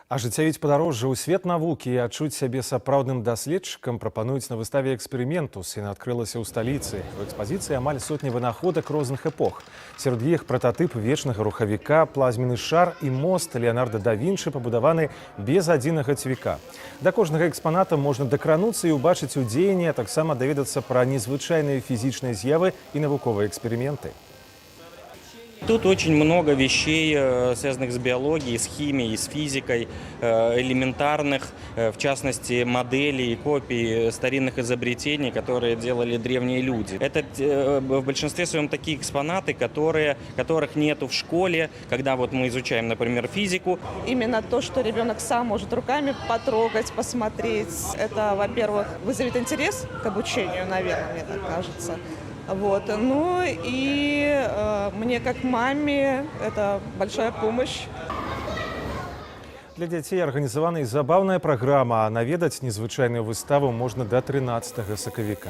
Ажыццявіць падарожжа ў свет навукі і адчуць сябе сапраўдным даследчыкам прапануюць на выставе «Экспериментус». Яна адкрылася ў сталіцы. У экспазіцыі амаль сотні вынаходак розных эпох. Сярод іх прататып вечнага рухавіка, плазменны шар і мост Леонардо да Вінчы пабудаваны без адзінага цвіка. Да кожнага экспаната можна дакрануцца і ўбачыць у дзеянні, а таксама даведацца пра незвычайныя фізічныя з'явы і навуковыя эксперименты. Тут очень много вещей, связанных с биологией, с химией, с физикой, элементарных, в частности, моделей и копий старинных изобретений, которые делали древние люди. Это в большинстве своем такие экспонаты, которых нету в школе, когда вот мы изучаем, например, физику. Именно то, что ребенок сам может руками потрогать, посмотреть, это, во-первых, вызовет интерес к обучению, наверное, мне так кажется. Вот. Ну и мне как маме это большая помощь. Для дзяцей арганізавана і забаўная праграма, а наведаць незвычайную выставу можна да 13 сакавіка.